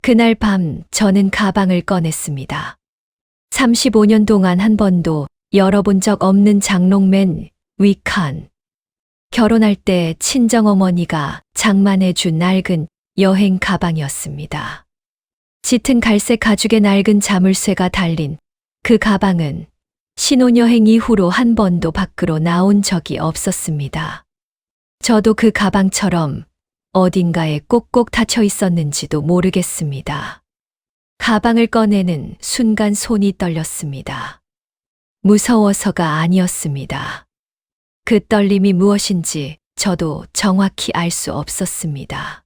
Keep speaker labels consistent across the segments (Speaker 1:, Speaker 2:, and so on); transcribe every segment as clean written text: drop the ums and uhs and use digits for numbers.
Speaker 1: 그날 밤 저는 가방을 꺼냈습니다. 35년 동안 한 번도 열어본 적 없는 장롱맨 위칸. 결혼할 때 친정어머니가 장만해 준 낡은 여행 가방이었습니다. 짙은 갈색 가죽의 낡은 자물쇠가 달린 그 가방은 신혼여행 이후로 한 번도 밖으로 나온 적이 없었습니다. 저도 그 가방처럼 어딘가에 꼭꼭 닫혀 있었는지도 모르겠습니다. 가방을 꺼내는 순간 손이 떨렸습니다. 무서워서가 아니었습니다. 그 떨림이 무엇인지 저도 정확히 알 수 없었습니다.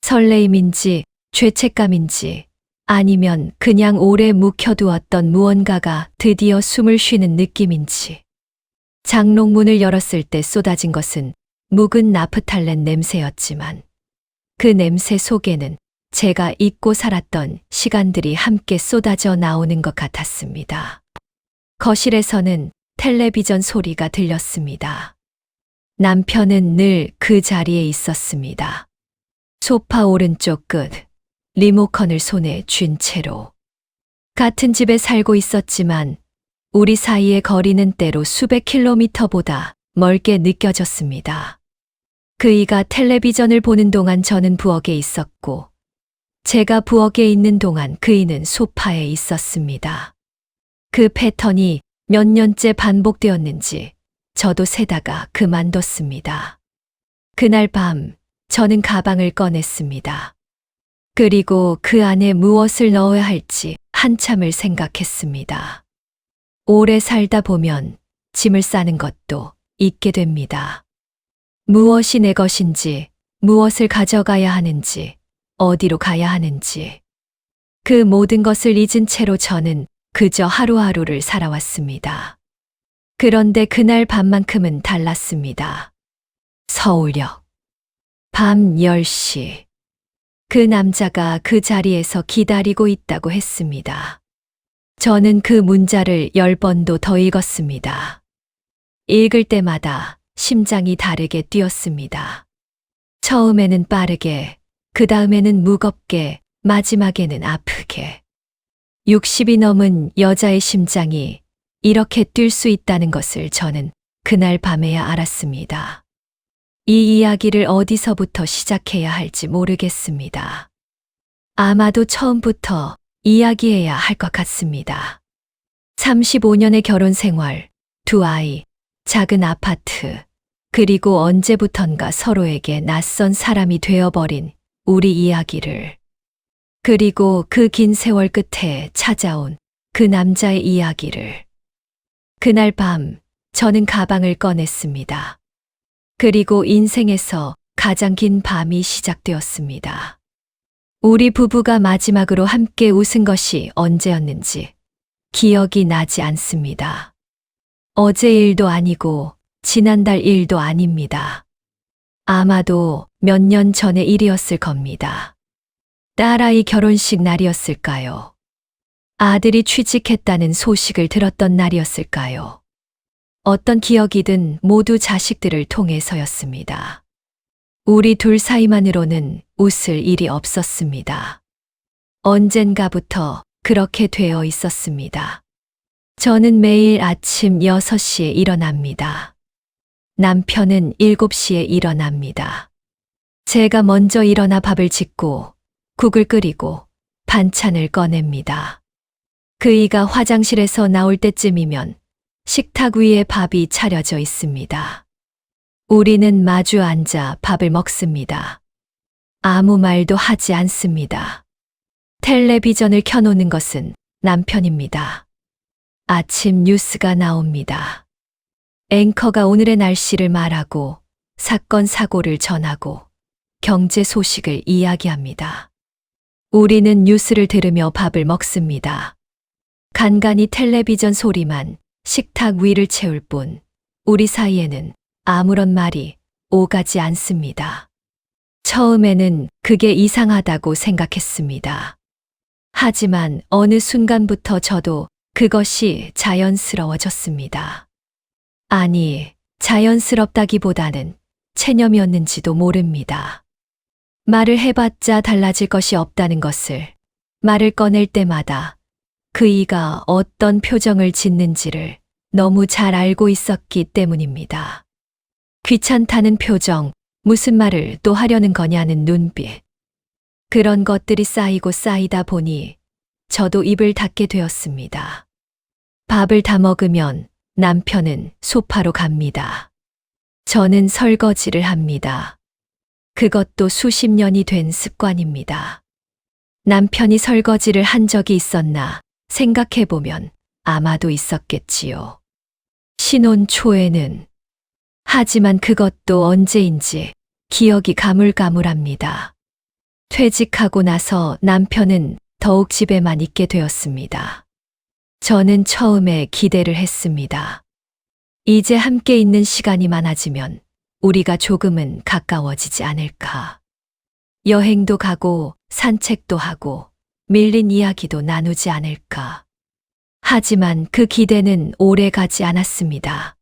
Speaker 1: 설레임인지 죄책감인지 아니면 그냥 오래 묵혀두었던 무언가가 드디어 숨을 쉬는 느낌인지. 장롱문을 열었을 때 쏟아진 것은 묵은 나프탈렌 냄새였지만 그 냄새 속에는 제가 잊고 살았던 시간들이 함께 쏟아져 나오는 것 같았습니다. 거실에서는 텔레비전 소리가 들렸습니다. 남편은 늘 그 자리에 있었습니다. 소파 오른쪽 끝, 리모컨을 손에 쥔 채로. 같은 집에 살고 있었지만 우리 사이의 거리는 때로 수백 킬로미터보다 멀게 느껴졌습니다. 그이가 텔레비전을 보는 동안 저는 부엌에 있었고, 제가 부엌에 있는 동안 그이는 소파에 있었습니다. 그 패턴이 몇 년째 반복되었는지 저도 세다가 그만뒀습니다. 그날 밤 저는 가방을 꺼냈습니다. 그리고 그 안에 무엇을 넣어야 할지 한참을 생각했습니다. 오래 살다 보면 짐을 싸는 것도 잊게 됩니다. 무엇이 내 것인지, 무엇을 가져가야 하는지, 어디로 가야 하는지. 그 모든 것을 잊은 채로 저는 그저 하루하루를 살아왔습니다. 그런데 그날 밤만큼은 달랐습니다. 서울역. 밤 10시. 그 남자가 그 자리에서 기다리고 있다고 했습니다. 저는 그 문자를 10번도 더 읽었습니다. 읽을 때마다 심장이 다르게 뛰었습니다. 처음에는 빠르게, 그 다음에는 무겁게, 마지막에는 아프게. 60이 넘은 여자의 심장이 이렇게 뛸 수 있다는 것을 저는 그날 밤에야 알았습니다. 이 이야기를 어디서부터 시작해야 할지 모르겠습니다. 아마도 처음부터 이야기해야 할 것 같습니다. 35년의 결혼 생활, 두 아이, 작은 아파트, 그리고 언제부턴가 서로에게 낯선 사람이 되어버린 우리 이야기를. 그리고 그 긴 세월 끝에 찾아온 그 남자의 이야기를. 그날 밤 저는 가방을 꺼냈습니다. 그리고 인생에서 가장 긴 밤이 시작되었습니다. 우리 부부가 마지막으로 함께 웃은 것이 언제였는지 기억이 나지 않습니다. 어제 일도 아니고 지난달 일도 아닙니다. 아마도 몇 년 전의 일이었을 겁니다. 딸아이 결혼식 날이었을까요? 아들이 취직했다는 소식을 들었던 날이었을까요? 어떤 기억이든 모두 자식들을 통해서였습니다. 우리 둘 사이만으로는 웃을 일이 없었습니다. 언젠가부터 그렇게 되어 있었습니다. 저는 매일 아침 6시에 일어납니다. 남편은 7시에 일어납니다. 제가 먼저 일어나 밥을 짓고 국을 끓이고 반찬을 꺼냅니다. 그이가 화장실에서 나올 때쯤이면 식탁 위에 밥이 차려져 있습니다. 우리는 마주 앉아 밥을 먹습니다. 아무 말도 하지 않습니다. 텔레비전을 켜놓는 것은 남편입니다. 아침 뉴스가 나옵니다. 앵커가 오늘의 날씨를 말하고 사건 사고를 전하고 경제 소식을 이야기합니다. 우리는 뉴스를 들으며 밥을 먹습니다. 간간히 텔레비전 소리만 식탁 위를 채울 뿐 우리 사이에는 아무런 말이 오가지 않습니다. 처음에는 그게 이상하다고 생각했습니다. 하지만 어느 순간부터 저도 그것이 자연스러워졌습니다. 아니, 자연스럽다기보다는 체념이었는지도 모릅니다. 말을 해봤자 달라질 것이 없다는 것을 말을 꺼낼 때마다 그이가 어떤 표정을 짓는지를 너무 잘 알고 있었기 때문입니다. 귀찮다는 표정, 무슨 말을 또 하려는 거냐는 눈빛. 그런 것들이 쌓이고 쌓이다 보니 저도 입을 닫게 되었습니다. 밥을 다 먹으면 남편은 소파로 갑니다. 저는 설거지를 합니다. 그것도 수십 년이 된 습관입니다. 남편이 설거지를 한 적이 있었나 생각해보면 아마도 있었겠지요. 신혼 초에는. 하지만 그것도 언제인지 기억이 가물가물합니다. 퇴직하고 나서 남편은 더욱 집에만 있게 되었습니다. 저는 처음에 기대를 했습니다. 이제 함께 있는 시간이 많아지면 우리가 조금은 가까워지지 않을까. 여행도 가고 산책도 하고 밀린 이야기도 나누지 않을까. 하지만 그 기대는 오래 가지 않았습니다.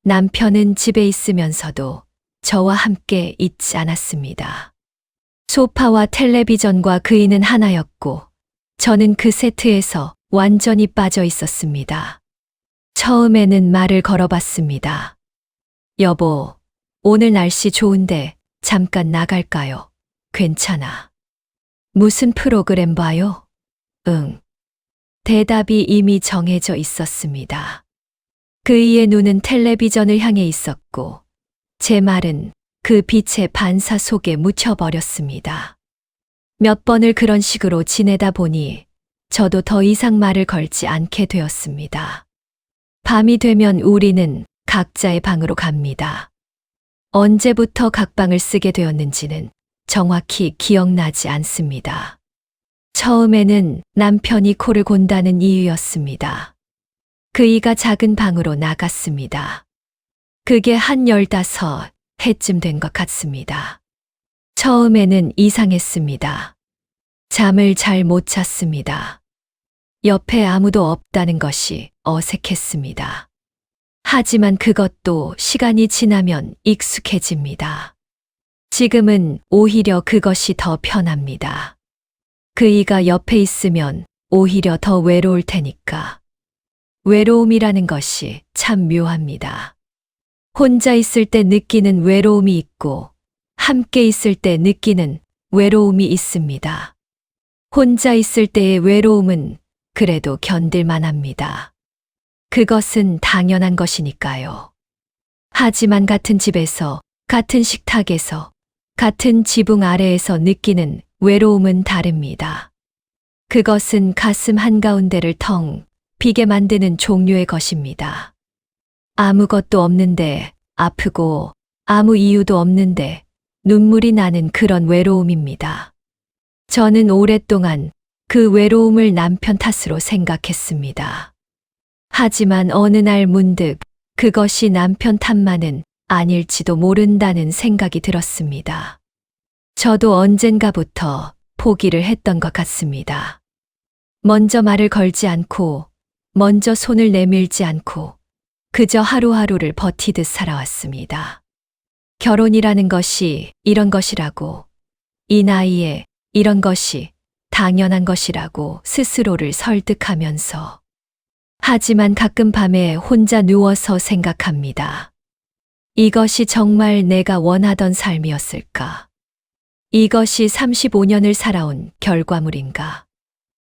Speaker 1: 남편은 집에 있으면서도 저와 함께 있지 않았습니다. 소파와 텔레비전과 그이는 하나였고 저는 그 세트에서 완전히 빠져 있었습니다. 처음에는 말을 걸어봤습니다. 여보, 오늘 날씨 좋은데 잠깐 나갈까요? 괜찮아. 무슨 프로그램 봐요? 응. 대답이 이미 정해져 있었습니다. 그이의 눈은 텔레비전을 향해 있었고 제 말은 그 빛의 반사 속에 묻혀버렸습니다. 몇 번을 그런 식으로 지내다 보니 저도 더 이상 말을 걸지 않게 되었습니다. 밤이 되면 우리는 각자의 방으로 갑니다. 언제부터 각 방을 쓰게 되었는지는 정확히 기억나지 않습니다. 처음에는 남편이 코를 곤다는 이유였습니다. 그이가 작은 방으로 나갔습니다. 그게 한 15해쯤 된 것 같습니다. 처음에는 이상했습니다. 잠을 잘 못 잤습니다. 옆에 아무도 없다는 것이 어색했습니다. 하지만 그것도 시간이 지나면 익숙해집니다. 지금은 오히려 그것이 더 편합니다. 그이가 옆에 있으면 오히려 더 외로울 테니까. 외로움이라는 것이 참 묘합니다. 혼자 있을 때 느끼는 외로움이 있고 함께 있을 때 느끼는 외로움이 있습니다. 혼자 있을 때의 외로움은 그래도 견딜만 합니다. 그것은 당연한 것이니까요. 하지만 같은 집에서, 같은 식탁에서, 같은 지붕 아래에서 느끼는 외로움은 다릅니다. 그것은 가슴 한가운데를 텅 비게 만드는 종류의 것입니다. 아무것도 없는데 아프고 아무 이유도 없는데 눈물이 나는 그런 외로움입니다. 저는 오랫동안 그 외로움을 남편 탓으로 생각했습니다. 하지만 어느 날 문득 그것이 남편 탓만은 아닐지도 모른다는 생각이 들었습니다. 저도 언젠가부터 포기를 했던 것 같습니다. 먼저 말을 걸지 않고 먼저 손을 내밀지 않고 그저 하루하루를 버티듯 살아왔습니다. 결혼이라는 것이 이런 것이라고, 이 나이에 이런 것이 당연한 것이라고 스스로를 설득하면서. 하지만 가끔 밤에 혼자 누워서 생각합니다. 이것이 정말 내가 원하던 삶이었을까? 이것이 35년을 살아온 결과물인가?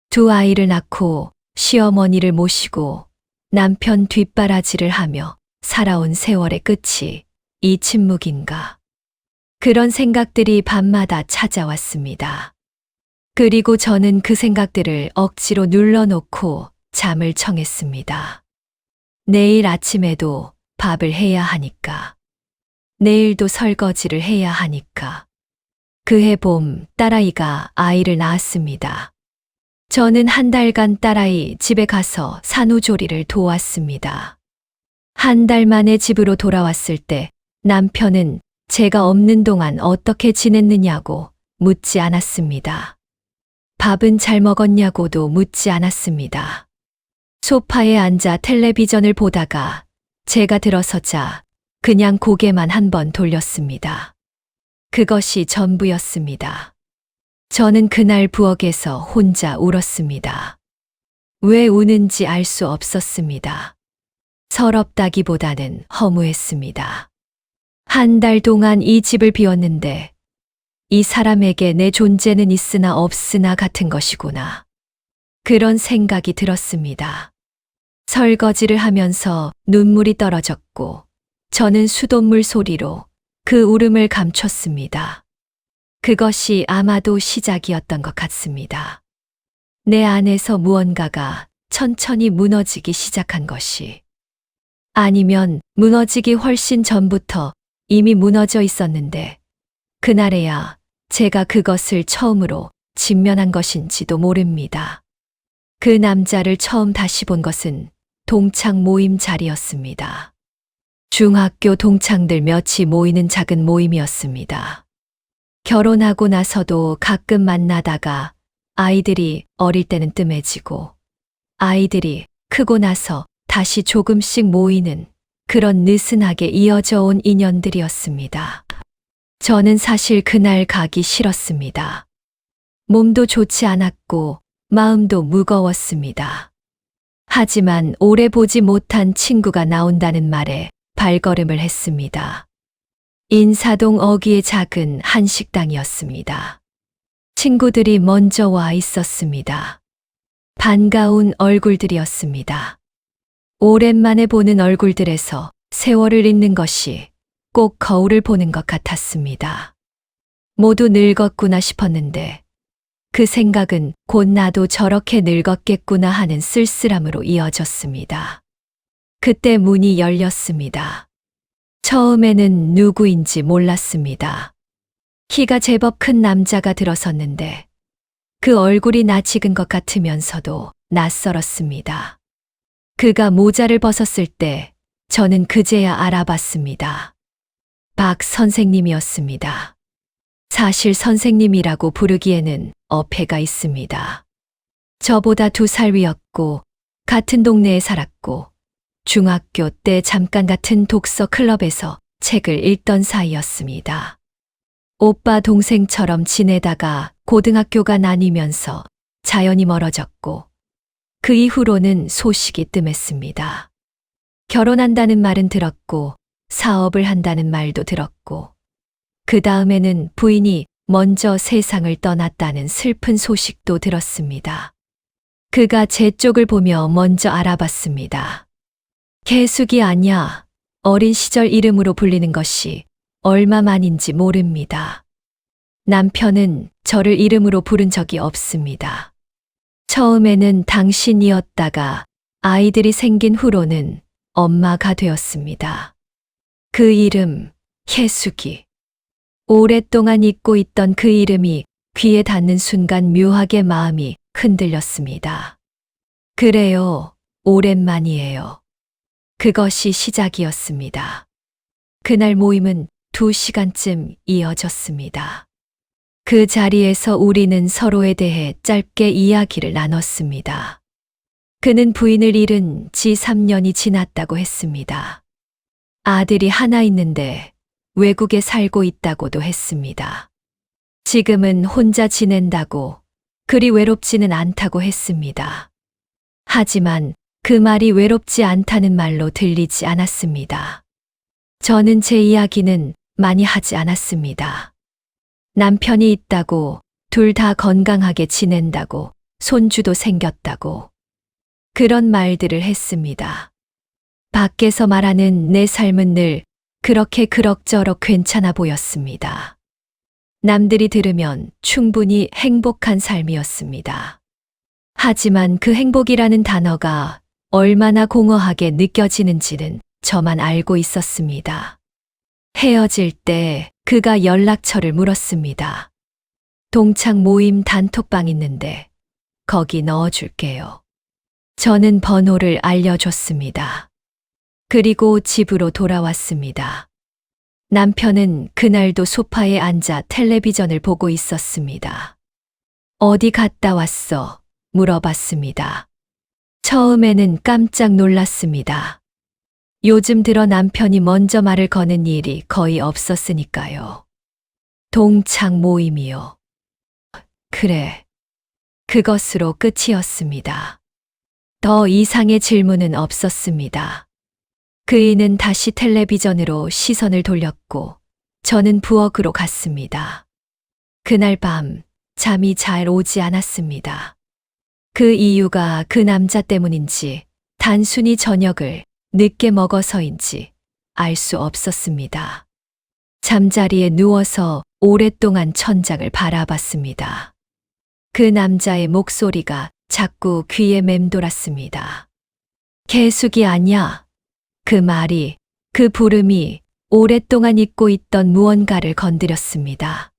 Speaker 1: 두 아이를 낳고 시어머니를 모시고 남편 뒷바라지를 하며 살아온 세월의 끝이 이 침묵인가? 그런 생각들이 밤마다 찾아왔습니다. 그리고 저는 그 생각들을 억지로 눌러놓고 잠을 청했습니다. 내일 아침에도 밥을 해야 하니까. 내일도 설거지를 해야 하니까. 그해 봄 딸아이가 아이를 낳았습니다. 저는 한 달간 딸아이 집에 가서 산후조리를 도왔습니다. 한 달 만에 집으로 돌아왔을 때 남편은 제가 없는 동안 어떻게 지냈느냐고 묻지 않았습니다. 밥은 잘 먹었냐고도 묻지 않았습니다. 소파에 앉아 텔레비전을 보다가 제가 들어서자 그냥 고개만 한 번 돌렸습니다. 그것이 전부였습니다. 저는 그날 부엌에서 혼자 울었습니다. 왜 우는지 알 수 없었습니다. 서럽다기보다는 허무했습니다. 한 달 동안 이 집을 비웠는데 이 사람에게 내 존재는 있으나 없으나 같은 것이구나. 그런 생각이 들었습니다. 설거지를 하면서 눈물이 떨어졌고 저는 수돗물 소리로 그 울음을 감췄습니다. 그것이 아마도 시작이었던 것 같습니다. 내 안에서 무언가가 천천히 무너지기 시작한 것이. 아니면 무너지기 훨씬 전부터 이미 무너져 있었는데 그날에야 제가 그것을 처음으로 직면한 것인지도 모릅니다. 그 남자를 처음 다시 본 것은 동창 모임 자리였습니다. 중학교 동창들 몇이 모이는 작은 모임이었습니다. 결혼하고 나서도 가끔 만나다가 아이들이 어릴 때는 뜸해지고 아이들이 크고 나서 다시 조금씩 모이는 그런 느슨하게 이어져 온 인연들이었습니다. 저는 사실 그날 가기 싫었습니다. 몸도 좋지 않았고 마음도 무거웠습니다. 하지만 오래 보지 못한 친구가 나온다는 말에 발걸음을 했습니다. 인사동 어귀의 작은 한식당이었습니다. 친구들이 먼저 와 있었습니다. 반가운 얼굴들이었습니다. 오랜만에 보는 얼굴들에서 세월을 잇는 것이 꼭 거울을 보는 것 같았습니다. 모두 늙었구나 싶었는데 그 생각은 곧 나도 저렇게 늙었겠구나 하는 쓸쓸함으로 이어졌습니다. 그때 문이 열렸습니다. 처음에는 누구인지 몰랐습니다. 키가 제법 큰 남자가 들어섰는데 그 얼굴이 낯익은 것 같으면서도 낯설었습니다. 그가 모자를 벗었을 때 저는 그제야 알아봤습니다. 박 선생님이었습니다. 사실 선생님이라고 부르기에는 어폐가 있습니다. 저보다 2살 위였고 같은 동네에 살았고 중학교 때 잠깐 같은 독서 클럽에서 책을 읽던 사이였습니다. 오빠 동생처럼 지내다가 고등학교가 나뉘면서 자연히 멀어졌고 그 이후로는 소식이 뜸했습니다. 결혼한다는 말은 들었고 사업을 한다는 말도 들었고 그 다음에는 부인이 먼저 세상을 떠났다는 슬픈 소식도 들었습니다. 그가 제 쪽을 보며 먼저 알아봤습니다. 개숙이 아냐, 어린 시절 이름으로 불리는 것이 얼마만인지 모릅니다. 남편은 저를 이름으로 부른 적이 없습니다. 처음에는 당신이었다가 아이들이 생긴 후로는 엄마가 되었습니다. 그 이름, 혜숙이. 오랫동안 잊고 있던 그 이름이 귀에 닿는 순간 묘하게 마음이 흔들렸습니다. 그래요, 오랜만이에요. 그것이 시작이었습니다. 그날 모임은 2시간쯤 이어졌습니다. 그 자리에서 우리는 서로에 대해 짧게 이야기를 나눴습니다. 그는 부인을 잃은 지 3년이 지났다고 했습니다. 아들이 하나 있는데 외국에 살고 있다고도 했습니다. 지금은 혼자 지낸다고 그리 외롭지는 않다고 했습니다. 하지만 그 말이 외롭지 않다는 말로 들리지 않았습니다. 저는 제 이야기는 많이 하지 않았습니다. 남편이 있다고, 둘 다 건강하게 지낸다고, 손주도 생겼다고. 그런 말들을 했습니다. 밖에서 말하는 내 삶은 늘 그렇게 그럭저럭 괜찮아 보였습니다. 남들이 들으면 충분히 행복한 삶이었습니다. 하지만 그 행복이라는 단어가 얼마나 공허하게 느껴지는지는 저만 알고 있었습니다. 헤어질 때 그가 연락처를 물었습니다. 동창 모임 단톡방 있는데 거기 넣어줄게요. 저는 번호를 알려줬습니다. 그리고 집으로 돌아왔습니다. 남편은 그날도 소파에 앉아 텔레비전을 보고 있었습니다. 어디 갔다 왔어? 물어봤습니다. 처음에는 깜짝 놀랐습니다. 요즘 들어 남편이 먼저 말을 거는 일이 거의 없었으니까요. 동창 모임이요. 그래. 그것으로 끝이었습니다. 더 이상의 질문은 없었습니다. 그이는 다시 텔레비전으로 시선을 돌렸고 저는 부엌으로 갔습니다. 그날 밤 잠이 잘 오지 않았습니다. 그 이유가 그 남자 때문인지 단순히 저녁을 늦게 먹어서인지 알 수 없었습니다. 잠자리에 누워서 오랫동안 천장을 바라봤습니다. 그 남자의 목소리가 자꾸 귀에 맴돌았습니다. 개숙이 아냐? 그 말이, 그 부름이 오랫동안 잊고 있던 무언가를 건드렸습니다.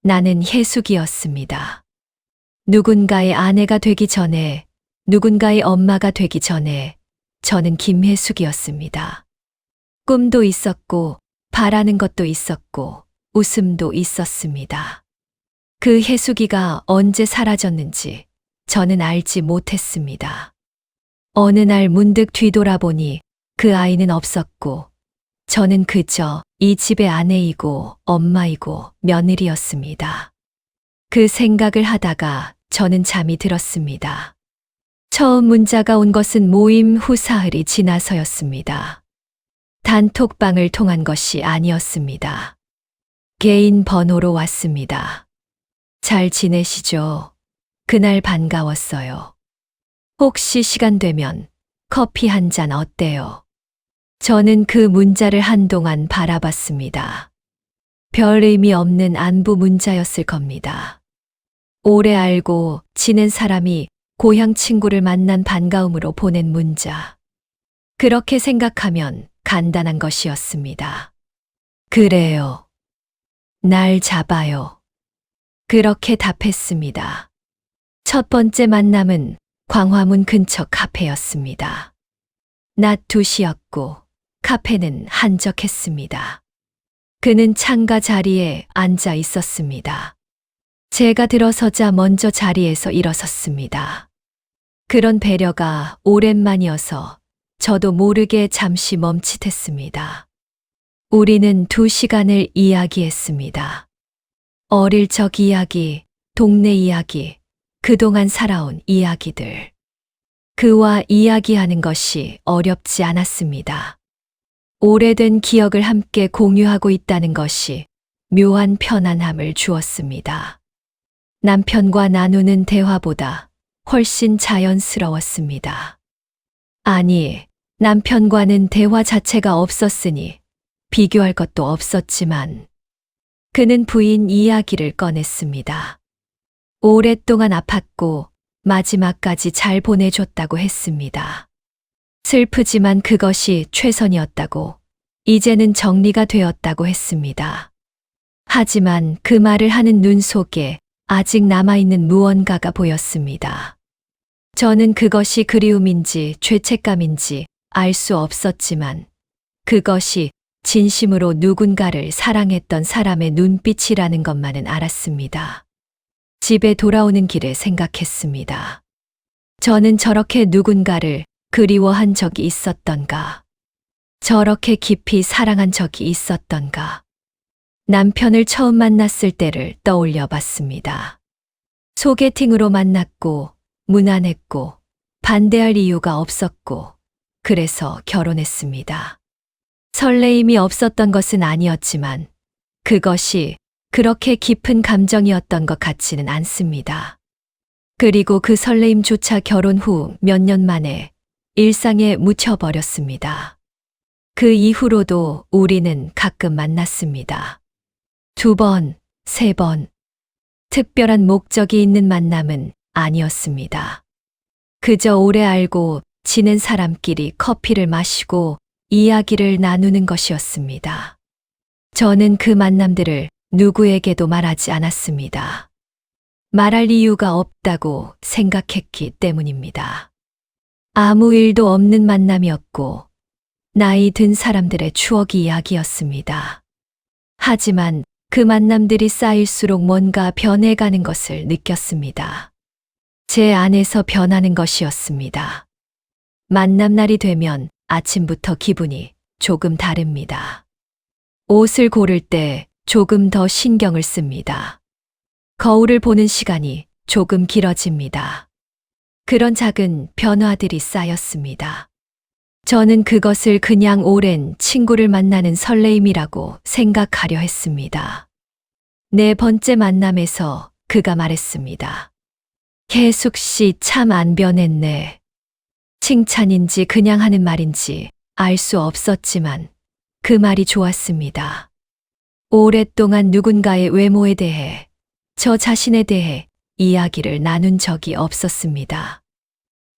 Speaker 1: 나는 혜숙이었습니다. 누군가의 아내가 되기 전에, 누군가의 엄마가 되기 전에 저는 김혜숙이었습니다. 꿈도 있었고, 바라는 것도 있었고, 웃음도 있었습니다. 그 혜숙이가 언제 사라졌는지 저는 알지 못했습니다. 어느 날 문득 뒤돌아보니 그 아이는 없었고, 저는 그저 이 집의 아내이고 엄마이고 며느리였습니다. 그 생각을 하다가 저는 잠이 들었습니다. 처음 문자가 온 것은 모임 후 사흘이 지나서였습니다. 단톡방을 통한 것이 아니었습니다. 개인 번호로 왔습니다. 잘 지내시죠? 그날 반가웠어요. 혹시 시간 되면 커피 한 잔 어때요? 저는 그 문자를 한동안 바라봤습니다. 별 의미 없는 안부 문자였을 겁니다. 오래 알고 지낸 사람이 고향 친구를 만난 반가움으로 보낸 문자. 그렇게 생각하면 간단한 것이었습니다. 그래요. 날 잡아요. 그렇게 답했습니다. 첫 번째 만남은 광화문 근처 카페였습니다. 낮 2시였고 카페는 한적했습니다. 그는 창가 자리에 앉아 있었습니다. 제가 들어서자 먼저 자리에서 일어섰습니다. 그런 배려가 오랜만이어서 저도 모르게 잠시 멈칫했습니다. 우리는 2시간을 이야기했습니다. 어릴 적 이야기, 동네 이야기, 그동안 살아온 이야기들. 그와 이야기하는 것이 어렵지 않았습니다. 오래된 기억을 함께 공유하고 있다는 것이 묘한 편안함을 주었습니다. 남편과 나누는 대화보다 훨씬 자연스러웠습니다. 아니, 남편과는 대화 자체가 없었으니 비교할 것도 없었지만 그는 부인 이야기를 꺼냈습니다. 오랫동안 아팠고 마지막까지 잘 보내줬다고 했습니다. 슬프지만 그것이 최선이었다고, 이제는 정리가 되었다고 했습니다. 하지만 그 말을 하는 눈 속에 아직 남아있는 무언가가 보였습니다. 저는 그것이 그리움인지 죄책감인지 알 수 없었지만 그것이 진심으로 누군가를 사랑했던 사람의 눈빛이라는 것만은 알았습니다. 집에 돌아오는 길에 생각했습니다. 저는 저렇게 누군가를 그리워한 적이 있었던가? 저렇게 깊이 사랑한 적이 있었던가? 남편을 처음 만났을 때를 떠올려 봤습니다. 소개팅으로 만났고, 무난했고, 반대할 이유가 없었고, 그래서 결혼했습니다. 설레임이 없었던 것은 아니었지만, 그것이 그렇게 깊은 감정이었던 것 같지는 않습니다. 그리고 그 설레임조차 결혼 후 몇 년 만에 일상에 묻혀버렸습니다. 그 이후로도 우리는 가끔 만났습니다. 2번, 3번. 특별한 목적이 있는 만남은 아니었습니다. 그저 오래 알고 지낸 사람끼리 커피를 마시고 이야기를 나누는 것이었습니다. 저는 그 만남들을 누구에게도 말하지 않았습니다. 말할 이유가 없다고 생각했기 때문입니다. 아무 일도 없는 만남이었고, 나이 든 사람들의 추억 이야기였습니다. 하지만 그 만남들이 쌓일수록 뭔가 변해가는 것을 느꼈습니다. 제 안에서 변하는 것이었습니다. 만남날이 되면 아침부터 기분이 조금 다릅니다. 옷을 고를 때 조금 더 신경을 씁니다. 거울을 보는 시간이 조금 길어집니다. 그런 작은 변화들이 쌓였습니다. 저는 그것을 그냥 오랜 친구를 만나는 설레임이라고 생각하려 했습니다. 네 번째 만남에서 그가 말했습니다. 혜숙 씨 참 안 변했네. 칭찬인지 그냥 하는 말인지 알 수 없었지만 그 말이 좋았습니다. 오랫동안 누군가의 외모에 대해, 저 자신에 대해 이야기를 나눈 적이 없었습니다.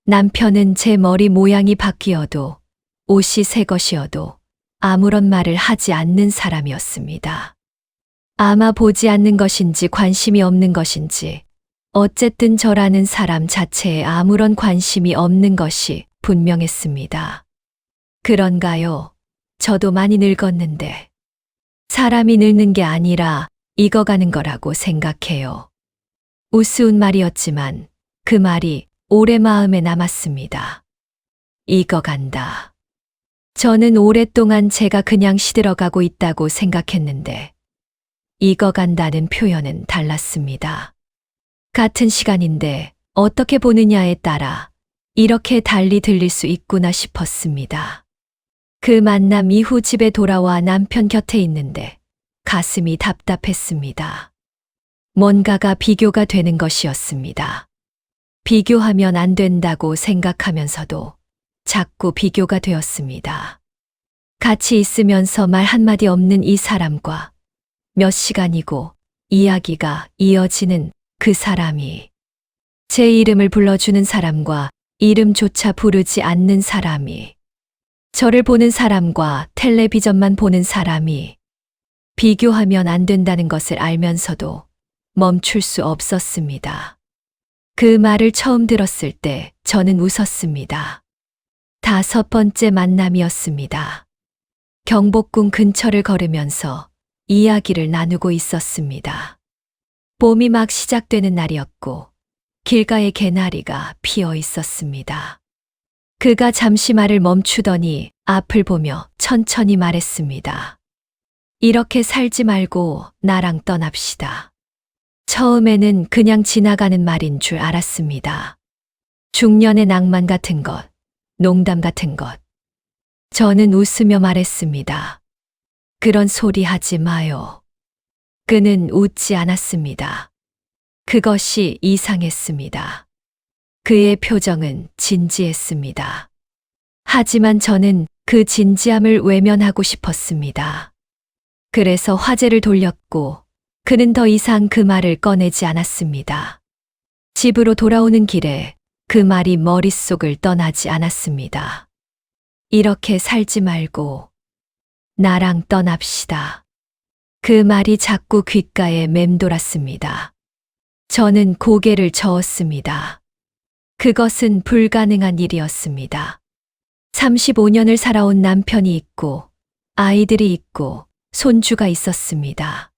Speaker 1: 남편은 제 머리 모양이 바뀌어도, 옷이 새 것이어도 아무런 말을 하지 않는 사람이었습니다. 아마 보지 않는 것인지 관심이 없는 것인지, 어쨌든 저라는 사람 자체에 아무런 관심이 없는 것이 분명했습니다. 그런가요? 저도 많이 늙었는데. 사람이 늙는 게 아니라 익어가는 거라고 생각해요. 우스운 말이었지만 그 말이 오래 마음에 남았습니다. 익어간다. 저는 오랫동안 제가 그냥 시들어가고 있다고 생각했는데 익어간다는 표현은 달랐습니다. 같은 시간인데 어떻게 보느냐에 따라 이렇게 달리 들릴 수 있구나 싶었습니다. 그 만남 이후 집에 돌아와 남편 곁에 있는데 가슴이 답답했습니다. 뭔가가 비교가 되는 것이었습니다. 비교하면 안 된다고 생각하면서도 자꾸 비교가 되었습니다. 같이 있으면서 말 한마디 없는 이 사람과 몇 시간이고 이야기가 이어지는 그 사람이, 제 이름을 불러주는 사람과 이름조차 부르지 않는 사람이, 저를 보는 사람과 텔레비전만 보는 사람이, 비교하면 안 된다는 것을 알면서도 멈출 수 없었습니다. 그 말을 처음 들었을 때 저는 웃었습니다. 5번째 만남이었습니다. 경복궁 근처를 걸으면서 이야기를 나누고 있었습니다. 봄이 막 시작되는 날이었고 길가에 개나리가 피어 있었습니다. 그가 잠시 말을 멈추더니 앞을 보며 천천히 말했습니다. 이렇게 살지 말고 나랑 떠납시다. 처음에는 그냥 지나가는 말인 줄 알았습니다. 중년의 낭만 같은 것, 농담 같은 것. 저는 웃으며 말했습니다. 그런 소리 하지 마요. 그는 웃지 않았습니다. 그것이 이상했습니다. 그의 표정은 진지했습니다. 하지만 저는 그 진지함을 외면하고 싶었습니다. 그래서 화제를 돌렸고 그는 더 이상 그 말을 꺼내지 않았습니다. 집으로 돌아오는 길에 그 말이 머릿속을 떠나지 않았습니다. 이렇게 살지 말고 나랑 떠납시다. 그 말이 자꾸 귓가에 맴돌았습니다. 저는 고개를 저었습니다. 그것은 불가능한 일이었습니다. 35년을 살아온 남편이 있고 아이들이 있고 손주가 있었습니다.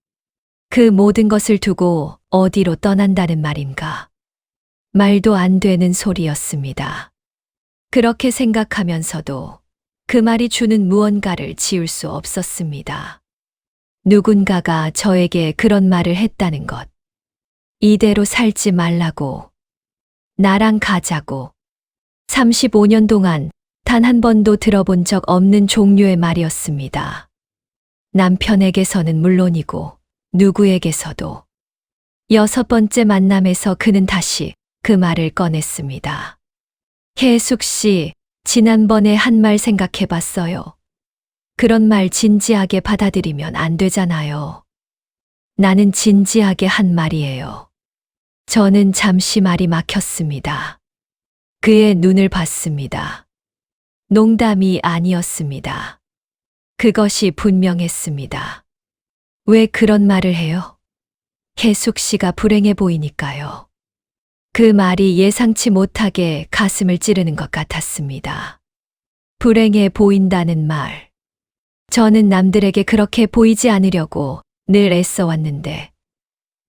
Speaker 1: 그 모든 것을 두고 어디로 떠난다는 말인가? 말도 안 되는 소리였습니다. 그렇게 생각하면서도 그 말이 주는 무언가를 지울 수 없었습니다. 누군가가 저에게 그런 말을 했다는 것. 이대로 살지 말라고. 나랑 가자고. 35년 동안 단 한 번도 들어본 적 없는 종류의 말이었습니다. 남편에게서는 물론이고 누구에게서도. 6번째 만남에서 그는 다시 그 말을 꺼냈습니다. 혜숙 씨, 지난번에 한 말 생각해 봤어요. 그런 말 진지하게 받아들이면 안 되잖아요. 나는 진지하게 한 말이에요. 저는 잠시 말이 막혔습니다. 그의 눈을 봤습니다. 농담이 아니었습니다. 그것이 분명했습니다. 왜 그런 말을 해요? 혜숙 씨가 불행해 보이니까요. 그 말이 예상치 못하게 가슴을 찌르는 것 같았습니다. 불행해 보인다는 말. 저는 남들에게 그렇게 보이지 않으려고 늘 애써왔는데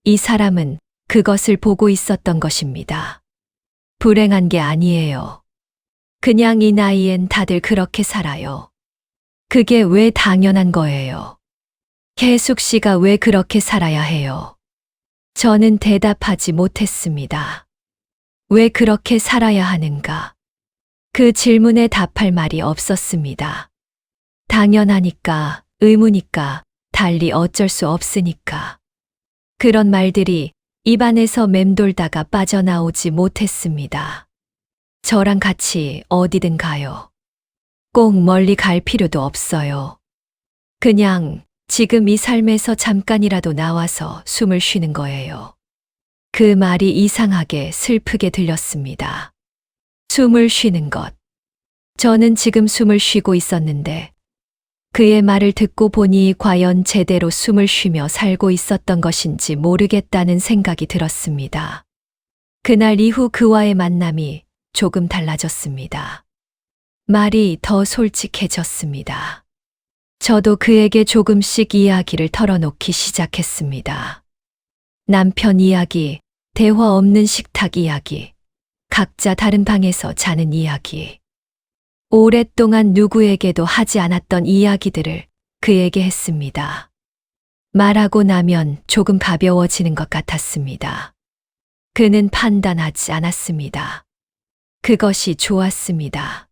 Speaker 1: 이 사람은 그것을 보고 있었던 것입니다. 불행한 게 아니에요. 그냥 이 나이엔 다들 그렇게 살아요. 그게 왜 당연한 거예요? 계숙 씨가 왜 그렇게 살아야 해요? 저는 대답하지 못했습니다. 왜 그렇게 살아야 하는가? 그 질문에 답할 말이 없었습니다. 당연하니까, 의무니까, 달리 어쩔 수 없으니까. 그런 말들이 입안에서 맴돌다가 빠져나오지 못했습니다. 저랑 같이 어디든 가요. 꼭 멀리 갈 필요도 없어요. 그냥 지금 이 삶에서 잠깐이라도 나와서 숨을 쉬는 거예요. 그 말이 이상하게 슬프게 들렸습니다. 숨을 쉬는 것. 저는 지금 숨을 쉬고 있었는데 그의 말을 듣고 보니 과연 제대로 숨을 쉬며 살고 있었던 것인지 모르겠다는 생각이 들었습니다. 그날 이후 그와의 만남이 조금 달라졌습니다. 말이 더 솔직해졌습니다. 저도 그에게 조금씩 이야기를 털어놓기 시작했습니다. 남편 이야기, 대화 없는 식탁 이야기, 각자 다른 방에서 자는 이야기. 오랫동안 누구에게도 하지 않았던 이야기들을 그에게 했습니다. 말하고 나면 조금 가벼워지는 것 같았습니다. 그는 판단하지 않았습니다. 그것이 좋았습니다.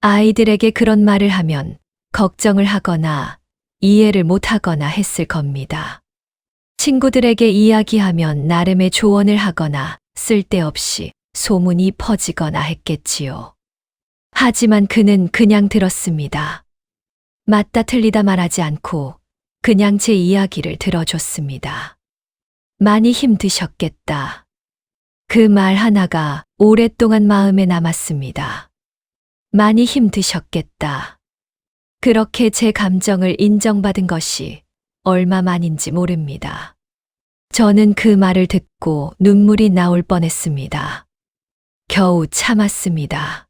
Speaker 1: 아이들에게 그런 말을 하면 걱정을 하거나 이해를 못하거나 했을 겁니다. 친구들에게 이야기하면 나름의 조언을 하거나 쓸데없이 소문이 퍼지거나 했겠지요. 하지만 그는 그냥 들었습니다. 맞다 틀리다 말하지 않고 그냥 제 이야기를 들어줬습니다. 많이 힘드셨겠다. 그 말 하나가 오랫동안 마음에 남았습니다. 많이 힘드셨겠다. 그렇게 제 감정을 인정받은 것이 얼마만인지 모릅니다. 저는 그 말을 듣고 눈물이 나올 뻔했습니다. 겨우 참았습니다.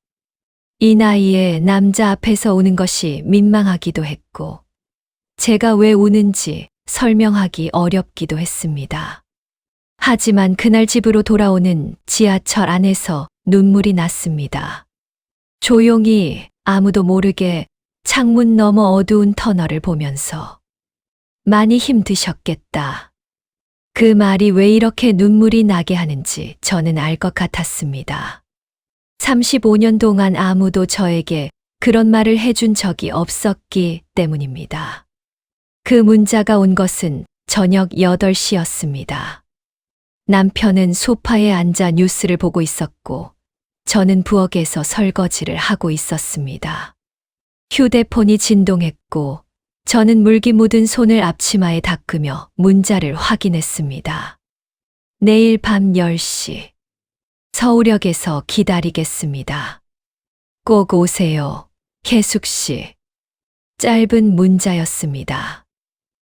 Speaker 1: 이 나이에 남자 앞에서 우는 것이 민망하기도 했고, 제가 왜 우는지 설명하기 어렵기도 했습니다. 하지만 그날 집으로 돌아오는 지하철 안에서 눈물이 났습니다. 조용히 아무도 모르게 창문 너머 어두운 터널을 보면서 많이 힘드셨겠다. 그 말이 왜 이렇게 눈물이 나게 하는지 저는 알 것 같았습니다. 35년 동안 아무도 저에게 그런 말을 해준 적이 없었기 때문입니다. 그 문자가 온 것은 저녁 8시였습니다. 남편은 소파에 앉아 뉴스를 보고 있었고, 저는 부엌에서 설거지를 하고 있었습니다. 휴대폰이 진동했고, 저는 물기 묻은 손을 앞치마에 닦으며 문자를 확인했습니다. 내일 밤 10시. 서울역에서 기다리겠습니다. 꼭 오세요, 계숙 씨. 짧은 문자였습니다.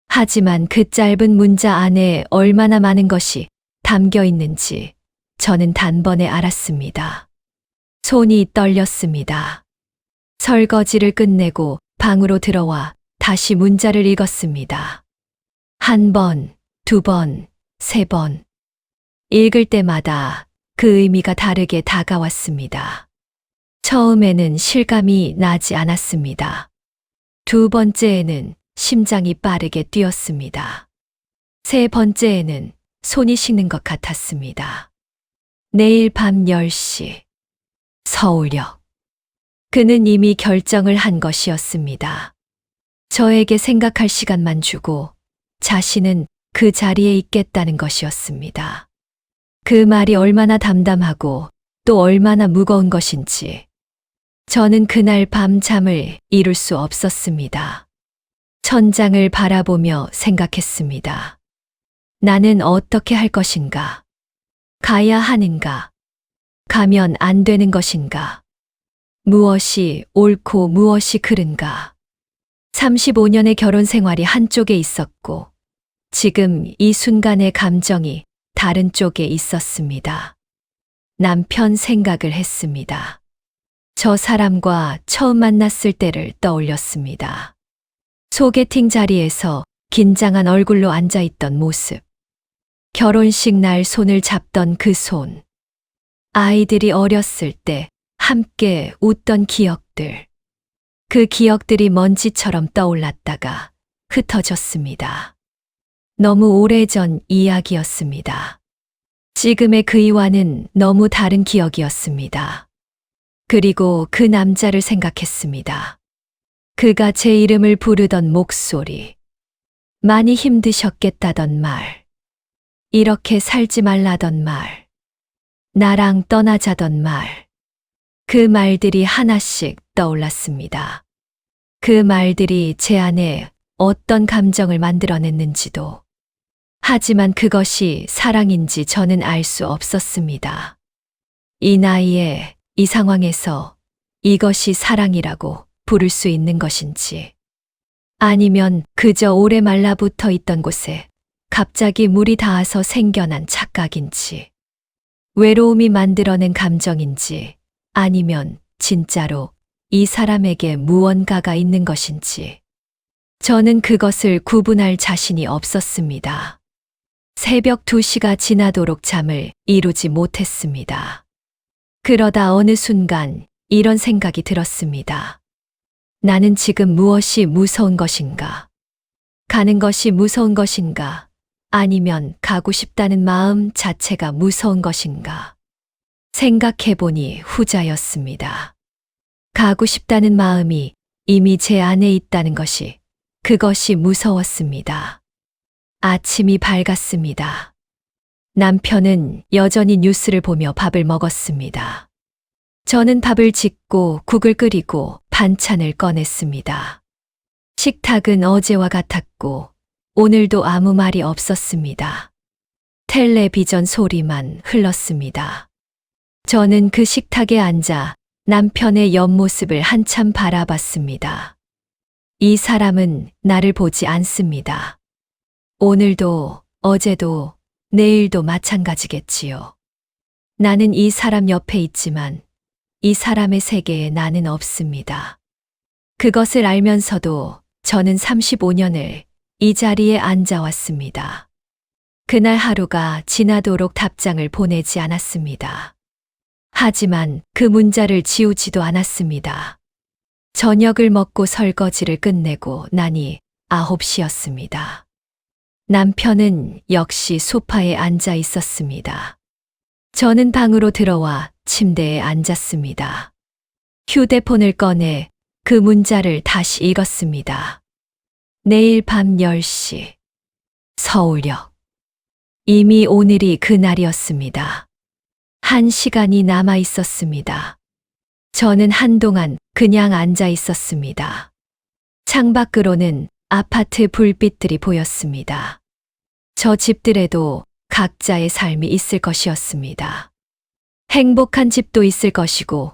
Speaker 1: 하지만 그 짧은 문자 안에 얼마나 많은 것이 담겨 있는지 저는 단번에 알았습니다. 손이 떨렸습니다. 설거지를 끝내고 방으로 들어와 다시 문자를 읽었습니다. 한 번, 두 번, 세 번. 읽을 때마다 그 의미가 다르게 다가왔습니다. 처음에는 실감이 나지 않았습니다. 두 번째에는 심장이 빠르게 뛰었습니다. 세 번째에는 손이 식는 것 같았습니다. 내일 밤 10시. 서울역. 그는 이미 결정을 한 것이었습니다. 저에게 생각할 시간만 주고 자신은 그 자리에 있겠다는 것이었습니다. 그 말이 얼마나 담담하고 또 얼마나 무거운 것인지 저는 그날 밤 잠을 이룰 수 없었습니다. 천장을 바라보며 생각했습니다. 나는 어떻게 할 것인가? 가야 하는가? 가면 안 되는 것인가? 무엇이 옳고 무엇이 그른가? 35년의 결혼 생활이 한쪽에 있었고 지금 이 순간의 감정이 다른 쪽에 있었습니다. 남편 생각을 했습니다. 저 사람과 처음 만났을 때를 떠올렸습니다. 소개팅 자리에서 긴장한 얼굴로 앉아있던 모습. 결혼식 날 손을 잡던 그 손. 아이들이 어렸을 때 함께 웃던 기억들. 그 기억들이 먼지처럼 떠올랐다가 흩어졌습니다. 너무 오래전 이야기였습니다. 지금의 그이와는 너무 다른 기억이었습니다. 그리고 그 남자를 생각했습니다. 그가 제 이름을 부르던 목소리. 많이 힘드셨겠다던 말. 이렇게 살지 말라던 말. 나랑 떠나자던 말. 그 말들이 하나씩 떠올랐습니다. 그 말들이 제 안에 어떤 감정을 만들어냈는지도. 하지만 그것이 사랑인지 저는 알 수 없었습니다. 이 나이에, 이 상황에서 이것이 사랑이라고 부를 수 있는 것인지, 아니면 그저 오래 말라붙어 있던 곳에 갑자기 물이 닿아서 생겨난 착각인지, 외로움이 만들어낸 감정인지, 아니면 진짜로 이 사람에게 무언가가 있는 것인지, 저는 그것을 구분할 자신이 없었습니다. 새벽 2시가 지나도록 잠을 이루지 못했습니다. 그러다 어느 순간 이런 생각이 들었습니다. 나는 지금 무엇이 무서운 것인가? 가는 것이 무서운 것인가? 아니면 가고 싶다는 마음 자체가 무서운 것인가? 생각해보니 후자였습니다. 가고 싶다는 마음이 이미 제 안에 있다는 것이, 그것이 무서웠습니다. 아침이 밝았습니다. 남편은 여전히 뉴스를 보며 밥을 먹었습니다. 저는 밥을 짓고 국을 끓이고 반찬을 꺼냈습니다. 식탁은 어제와 같았고 오늘도 아무 말이 없었습니다. 텔레비전 소리만 흘렀습니다. 저는 그 식탁에 앉아 남편의 옆모습을 한참 바라봤습니다. 이 사람은 나를 보지 않습니다. 오늘도, 어제도, 내일도 마찬가지겠지요. 나는 이 사람 옆에 있지만 이 사람의 세계에 나는 없습니다. 그것을 알면서도 저는 35년을 이 자리에 앉아왔습니다. 그날 하루가 지나도록 답장을 보내지 않았습니다. 하지만 그 문자를 지우지도 않았습니다. 저녁을 먹고 설거지를 끝내고 나니 9시였습니다. 남편은 역시 소파에 앉아 있었습니다. 저는 방으로 들어와 침대에 앉았습니다. 휴대폰을 꺼내 그 문자를 다시 읽었습니다. 내일 밤 10시. 서울역. 이미 오늘이 그날이었습니다. 1시간이 남아 있었습니다. 저는 한동안 그냥 앉아 있었습니다. 창밖으로는 아파트 불빛들이 보였습니다. 저 집들에도 각자의 삶이 있을 것이었습니다. 행복한 집도 있을 것이고,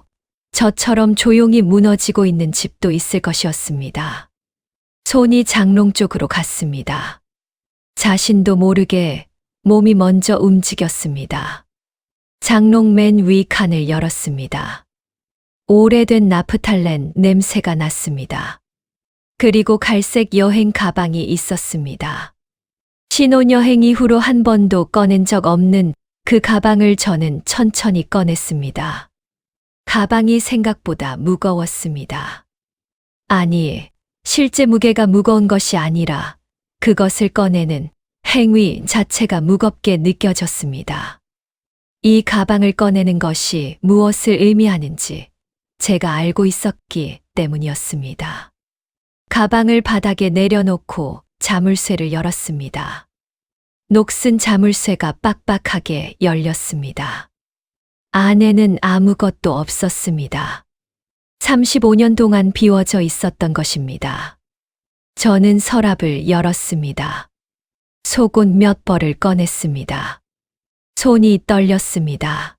Speaker 1: 저처럼 조용히 무너지고 있는 집도 있을 것이었습니다. 손이 장롱 쪽으로 갔습니다. 자신도 모르게 몸이 먼저 움직였습니다. 장롱 맨 위 칸을 열었습니다. 오래된 나프탈렌 냄새가 났습니다. 그리고 갈색 여행 가방이 있었습니다. 신혼여행 이후로 한 번도 꺼낸 적 없는 그 가방을 저는 천천히 꺼냈습니다. 가방이 생각보다 무거웠습니다. 아니, 실제 무게가 무거운 것이 아니라 그것을 꺼내는 행위 자체가 무겁게 느껴졌습니다. 이 가방을 꺼내는 것이 무엇을 의미하는지 제가 알고 있었기 때문이었습니다. 가방을 바닥에 내려놓고 자물쇠를 열었습니다. 녹슨 자물쇠가 빡빡하게 열렸습니다. 안에는 아무것도 없었습니다. 35년 동안 비워져 있었던 것입니다. 저는 서랍을 열었습니다. 속옷 몇 벌을 꺼냈습니다. 손이 떨렸습니다.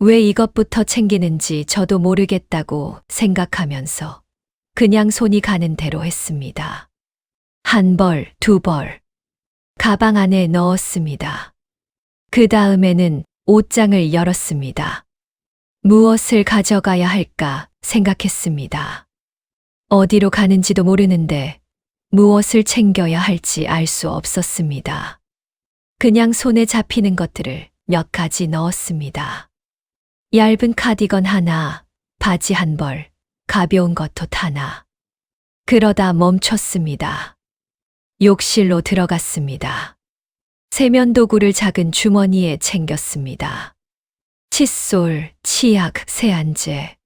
Speaker 1: 왜 이것부터 챙기는지 저도 모르겠다고 생각하면서 그냥 손이 가는 대로 했습니다. 한 벌, 두 벌. 가방 안에 넣었습니다. 그 다음에는 옷장을 열었습니다. 무엇을 가져가야 할까 생각했습니다. 어디로 가는지도 모르는데 무엇을 챙겨야 할지 알 수 없었습니다. 그냥 손에 잡히는 것들을 몇 가지 넣었습니다. 얇은 카디건 하나, 바지 한 벌, 가벼운 겉옷 하나. 그러다 멈췄습니다. 욕실로 들어갔습니다. 세면도구를 작은 주머니에 챙겼습니다. 칫솔, 치약, 세안제.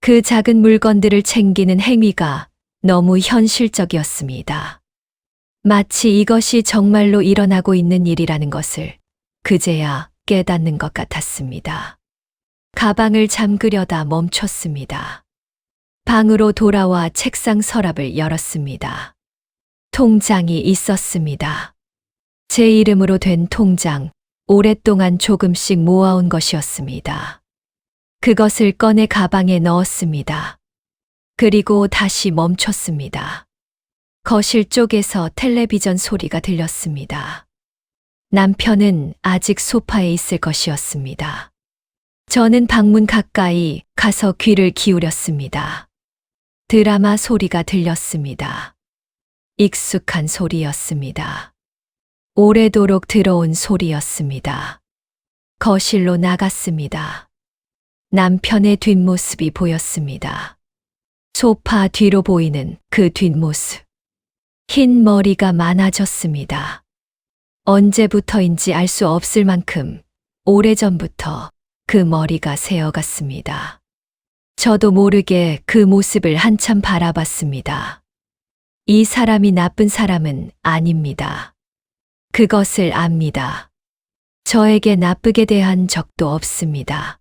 Speaker 1: 그 작은 물건들을 챙기는 행위가 너무 현실적이었습니다. 마치 이것이 정말로 일어나고 있는 일이라는 것을 그제야 깨닫는 것 같았습니다. 가방을 잠그려다 멈췄습니다. 방으로 돌아와 책상 서랍을 열었습니다. 통장이 있었습니다. 제 이름으로 된 통장, 오랫동안 조금씩 모아온 것이었습니다. 그것을 꺼내 가방에 넣었습니다. 그리고 다시 멈췄습니다. 거실 쪽에서 텔레비전 소리가 들렸습니다. 남편은 아직 소파에 있을 것이었습니다. 저는 방문 가까이 가서 귀를 기울였습니다. 드라마 소리가 들렸습니다. 익숙한 소리였습니다. 오래도록 들어온 소리였습니다. 거실로 나갔습니다. 남편의 뒷모습이 보였습니다. 소파 뒤로 보이는 그 뒷모습. 흰 머리가 많아졌습니다. 언제부터인지 알 수 없을 만큼 오래전부터 그 머리가 새어갔습니다. 저도 모르게 그 모습을 한참 바라봤습니다. 이 사람이 나쁜 사람은 아닙니다. 그것을 압니다. 저에게 나쁘게 대한 적도 없습니다.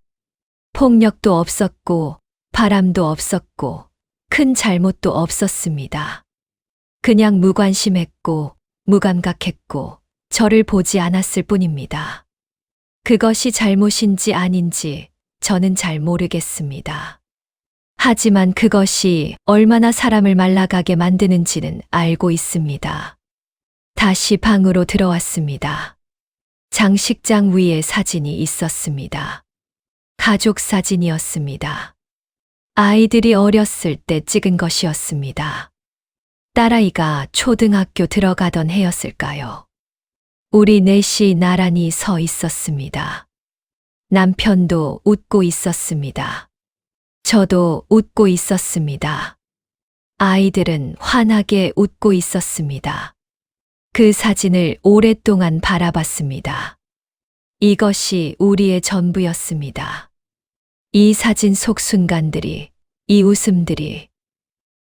Speaker 1: 폭력도 없었고, 바람도 없었고, 큰 잘못도 없었습니다. 그냥 무관심했고, 무감각했고, 저를 보지 않았을 뿐입니다. 그것이 잘못인지 아닌지 저는 잘 모르겠습니다. 하지만 그것이 얼마나 사람을 말라가게 만드는지는 알고 있습니다. 다시 방으로 들어왔습니다. 장식장 위에 사진이 있었습니다. 가족 사진이었습니다. 아이들이 어렸을 때 찍은 것이었습니다. 딸아이가 초등학교 들어가던 해였을까요? 우리 넷이 나란히 서 있었습니다. 남편도 웃고 있었습니다. 저도 웃고 있었습니다. 아이들은 환하게 웃고 있었습니다. 그 사진을 오랫동안 바라봤습니다. 이것이 우리의 전부였습니다. 이 사진 속 순간들이, 이 웃음들이,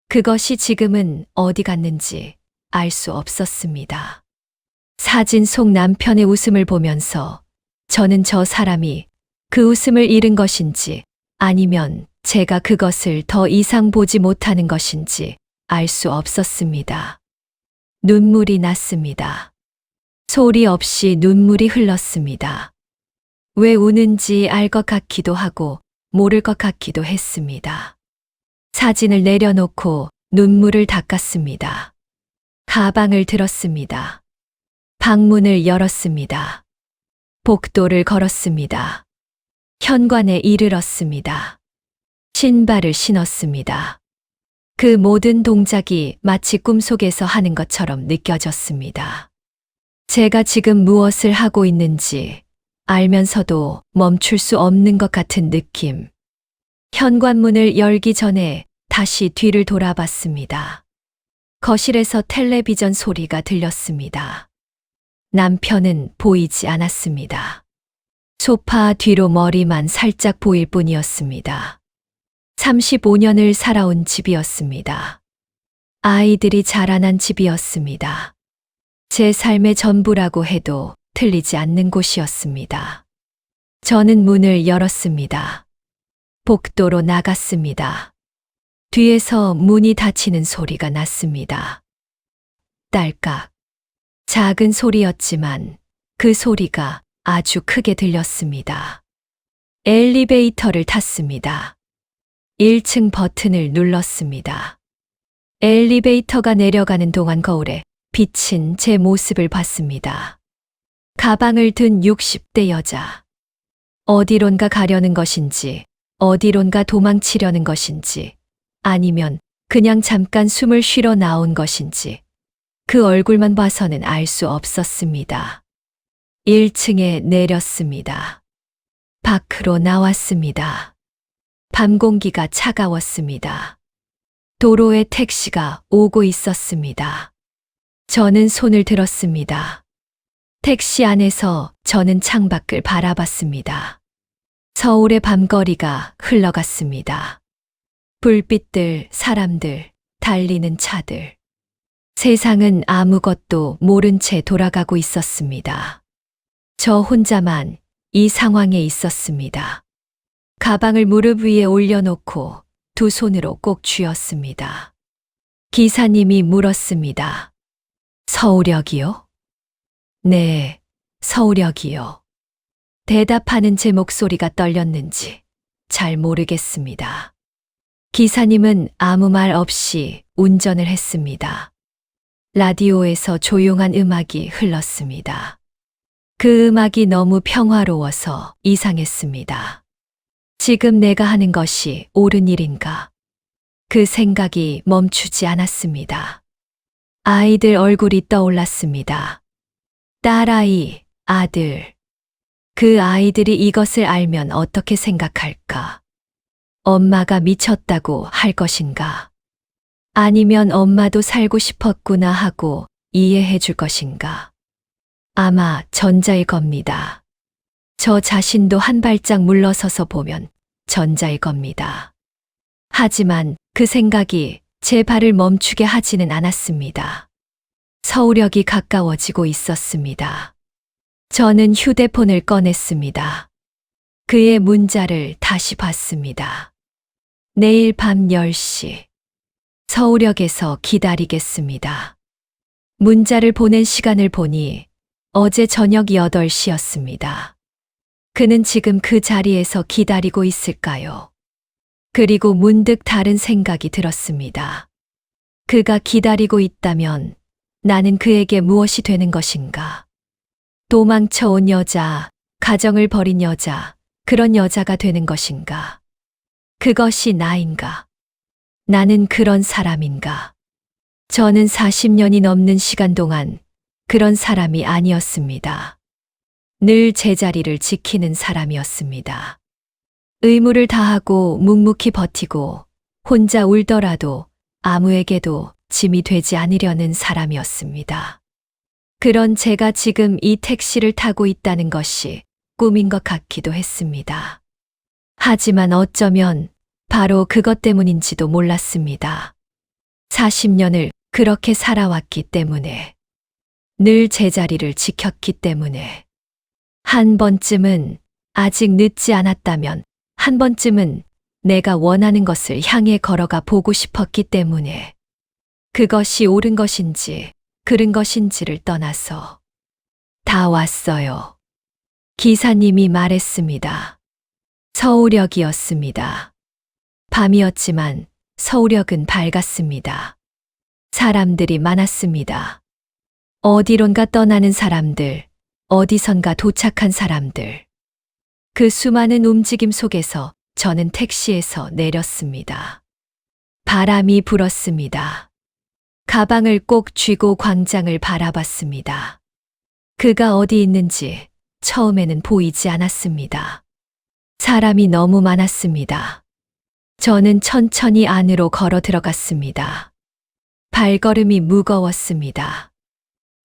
Speaker 1: 그것이 지금은 어디 갔는지 알 수 없었습니다. 사진 속 남편의 웃음을 보면서 저는 저 사람이 그 웃음을 잃은 것인지 아니면 제가 그것을 더 이상 보지 못하는 것인지 알 수 없었습니다. 눈물이 났습니다. 소리 없이 눈물이 흘렀습니다. 왜 우는지 알 것 같기도 하고 모를 것 같기도 했습니다. 사진을 내려놓고 눈물을 닦았습니다. 가방을 들었습니다. 방문을 열었습니다. 복도를 걸었습니다. 현관에 이르렀습니다. 신발을 신었습니다. 그 모든 동작이 마치 꿈속에서 하는 것처럼 느껴졌습니다. 제가 지금 무엇을 하고 있는지 알면서도 멈출 수 없는 것 같은 느낌. 현관문을 열기 전에 다시 뒤를 돌아봤습니다. 거실에서 텔레비전 소리가 들렸습니다. 남편은 보이지 않았습니다. 소파 뒤로 머리만 살짝 보일 뿐이었습니다. 35년을 살아온 집이었습니다. 아이들이 자라난 집이었습니다. 제 삶의 전부라고 해도 틀리지 않는 곳이었습니다. 저는 문을 열었습니다. 복도로 나갔습니다. 뒤에서 문이 닫히는 소리가 났습니다. 딸깍. 작은 소리였지만 그 소리가 아주 크게 들렸습니다. 엘리베이터를 탔습니다. 1층 버튼을 눌렀습니다. 엘리베이터가 내려가는 동안 거울에 비친 제 모습을 봤습니다. 가방을 든 60대 여자. 어디론가 가려는 것인지, 어디론가 도망치려는 것인지, 아니면 그냥 잠깐 숨을 쉬러 나온 것인지, 그 얼굴만 봐서는 알 수 없었습니다. 1층에 내렸습니다. 밖으로 나왔습니다. 밤 공기가 차가웠습니다. 도로에 택시가 오고 있었습니다. 저는 손을 들었습니다. 택시 안에서 저는 창밖을 바라봤습니다. 서울의 밤거리가 흘러갔습니다. 불빛들, 사람들, 달리는 차들. 세상은 아무것도 모른 채 돌아가고 있었습니다. 저 혼자만 이 상황에 있었습니다. 가방을 무릎 위에 올려놓고 두 손으로 꼭 쥐었습니다. 기사님이 물었습니다. 서울역이요? 네, 서울역이요. 대답하는 제 목소리가 떨렸는지 잘 모르겠습니다. 기사님은 아무 말 없이 운전을 했습니다. 라디오에서 조용한 음악이 흘렀습니다. 그 음악이 너무 평화로워서 이상했습니다. 지금 내가 하는 것이 옳은 일인가? 그 생각이 멈추지 않았습니다. 아이들 얼굴이 떠올랐습니다. 딸아이, 아들. 그 아이들이 이것을 알면 어떻게 생각할까? 엄마가 미쳤다고 할 것인가? 아니면 엄마도 살고 싶었구나 하고 이해해 줄 것인가? 아마 전자일 겁니다. 저 자신도 한 발짝 물러서서 보면 전자일 겁니다. 하지만 그 생각이 제 발을 멈추게 하지는 않았습니다. 서울역이 가까워지고 있었습니다. 저는 휴대폰을 꺼냈습니다. 그의 문자를 다시 봤습니다. 내일 밤 10시. 서울역에서 기다리겠습니다. 문자를 보낸 시간을 보니 어제 저녁 8시였습니다. 그는 지금 그 자리에서 기다리고 있을까요? 그리고 문득 다른 생각이 들었습니다. 그가 기다리고 있다면 나는 그에게 무엇이 되는 것인가? 도망쳐온 여자, 가정을 버린 여자, 그런 여자가 되는 것인가? 그것이 나인가? 나는 그런 사람인가? 저는 40년이 넘는 시간 동안 그런 사람이 아니었습니다. 늘 제자리를 지키는 사람이었습니다. 의무를 다하고 묵묵히 버티고 혼자 울더라도 아무에게도 짐이 되지 않으려는 사람이었습니다. 그런 제가 지금 이 택시를 타고 있다는 것이 꿈인 것 같기도 했습니다. 하지만 어쩌면 바로 그것 때문인지도 몰랐습니다. 40년을 그렇게 살아왔기 때문에, 늘 제자리를 지켰기 때문에, 한 번쯤은 아직 늦지 않았다면 한 번쯤은 내가 원하는 것을 향해 걸어가 보고 싶었기 때문에 그것이 옳은 것인지 그른 것인지를 떠나서 다 왔어요. 기사님이 말했습니다. 서울역이었습니다. 밤이었지만 서울역은 밝았습니다. 사람들이 많았습니다. 어디론가 떠나는 사람들, 어디선가 도착한 사람들. 그 수많은 움직임 속에서 저는 택시에서 내렸습니다. 바람이 불었습니다. 가방을 꼭 쥐고 광장을 바라봤습니다. 그가 어디 있는지 처음에는 보이지 않았습니다. 사람이 너무 많았습니다. 저는 천천히 안으로 걸어 들어갔습니다. 발걸음이 무거웠습니다.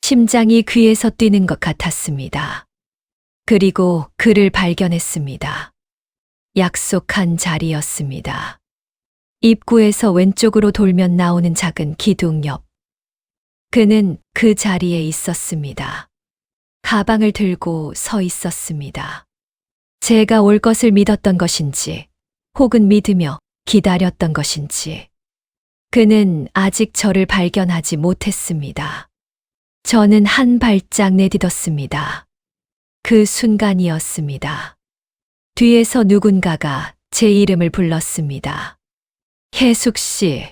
Speaker 1: 심장이 귀에서 뛰는 것 같았습니다. 그리고 그를 발견했습니다. 약속한 자리였습니다. 입구에서 왼쪽으로 돌면 나오는 작은 기둥 옆. 그는 그 자리에 있었습니다. 가방을 들고 서 있었습니다. 제가 올 것을 믿었던 것인지, 혹은 믿으며 기다렸던 것인지, 그는 아직 저를 발견하지 못했습니다. 저는 한 발짝 내딛었습니다. 그 순간이었습니다. 뒤에서 누군가가 제 이름을 불렀습니다. 혜숙 씨.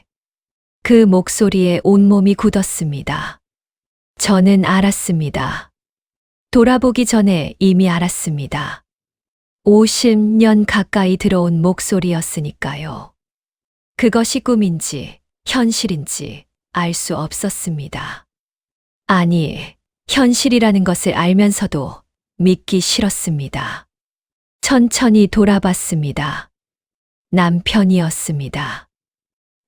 Speaker 1: 그 목소리에 온몸이 굳었습니다. 저는 알았습니다. 돌아보기 전에 이미 알았습니다. 50년 가까이 들어온 목소리였으니까요. 그것이 꿈인지 현실인지 알 수 없었습니다. 아니, 현실이라는 것을 알면서도 믿기 싫었습니다. 천천히 돌아봤습니다. 남편이었습니다.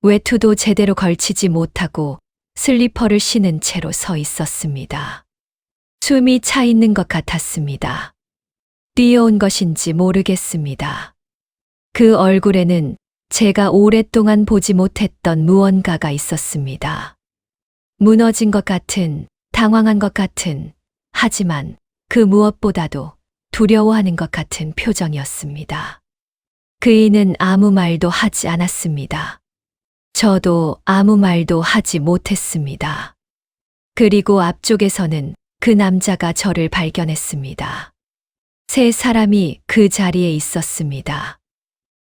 Speaker 1: 외투도 제대로 걸치지 못하고 슬리퍼를 신은 채로 서 있었습니다. 숨이 차 있는 것 같았습니다. 뛰어온 것인지 모르겠습니다. 그 얼굴에는 제가 오랫동안 보지 못했던 무언가가 있었습니다. 무너진 것 같은, 당황한 것 같은, 하지만 그 무엇보다도 두려워하는 것 같은 표정이었습니다. 그이는 아무 말도 하지 않았습니다. 저도 아무 말도 하지 못했습니다. 그리고 앞쪽에서는 그 남자가 저를 발견했습니다. 세 사람이 그 자리에 있었습니다.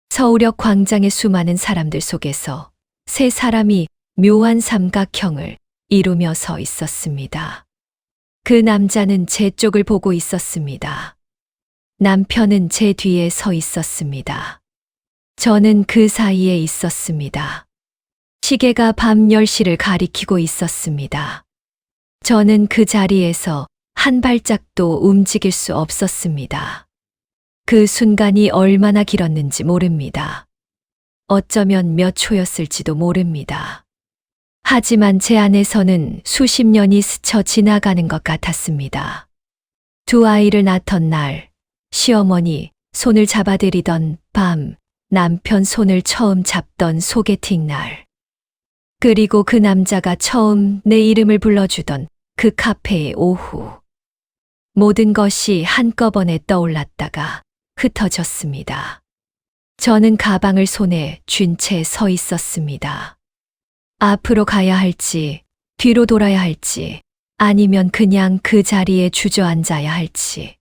Speaker 1: 서울역 광장의 수많은 사람들 속에서 세 사람이 묘한 삼각형을 이루며 서 있었습니다. 그 남자는 제 쪽을 보고 있었습니다. 남편은 제 뒤에 서 있었습니다. 저는 그 사이에 있었습니다. 시계가 밤 10시를 가리키고 있었습니다. 저는 그 자리에서 한 발짝도 움직일 수 없었습니다. 그 순간이 얼마나 길었는지 모릅니다. 어쩌면 몇 초였을지도 모릅니다. 하지만 제 안에서는 수십 년이 스쳐 지나가는 것 같았습니다. 두 아이를 낳던 날, 시어머니 손을 잡아들이던 밤, 남편 손을 처음 잡던 소개팅 날, 그리고 그 남자가 처음 내 이름을 불러주던 그 카페의 오후. 모든 것이 한꺼번에 떠올랐다가 흩어졌습니다. 저는 가방을 손에 쥔 채 서 있었습니다. 앞으로 가야 할지, 뒤로 돌아야 할지, 아니면 그냥 그 자리에 주저앉아야 할지.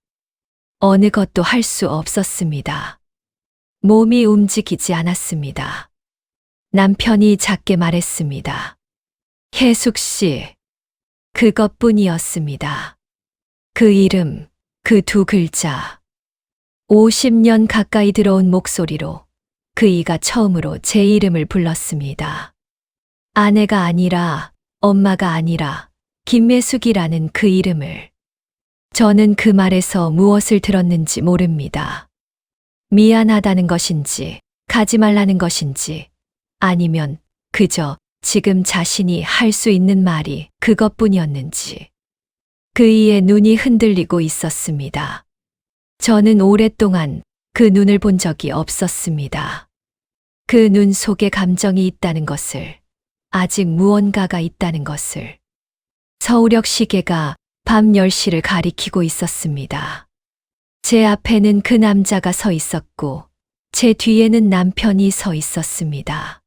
Speaker 1: 어느 것도 할 수 없었습니다. 몸이 움직이지 않았습니다. 남편이 작게 말했습니다. 혜숙 씨. 그것뿐이었습니다. 그 이름, 그 두 글자. 50년 가까이 들어온 목소리로 그이가 처음으로 제 이름을 불렀습니다. 아내가 아니라, 엄마가 아니라, 김매숙이라는 그 이름을. 저는 그 말에서 무엇을 들었는지 모릅니다. 미안하다는 것인지, 가지 말라는 것인지, 아니면 그저 지금 자신이 할 수 있는 말이 그것뿐이었는지. 그이의 눈이 흔들리고 있었습니다. 저는 오랫동안 그 눈을 본 적이 없었습니다. 그 눈 속에 감정이 있다는 것을, 아직 무언가가 있다는 것을. 서울역 시계가 밤 10시를 가리키고 있었습니다. 제 앞에는 그 남자가 서 있었고, 제 뒤에는 남편이 서 있었습니다.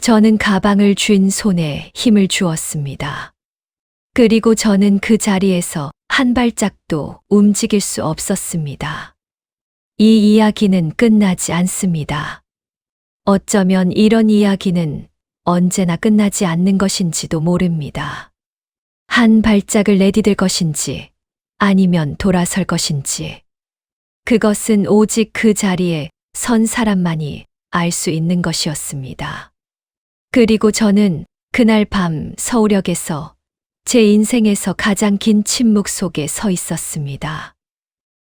Speaker 1: 저는 가방을 쥔 손에 힘을 주었습니다. 그리고 저는 그 자리에서 한 발짝도 움직일 수 없었습니다. 이 이야기는 끝나지 않습니다. 어쩌면 이런 이야기는 언제나 끝나지 않는 것인지도 모릅니다. 한 발짝을 내디딜 것인지, 아니면 돌아설 것인지. 그것은 오직 그 자리에 선 사람만이 알 수 있는 것이었습니다. 그리고 저는 그날 밤 서울역에서 제 인생에서 가장 긴 침묵 속에 서 있었습니다.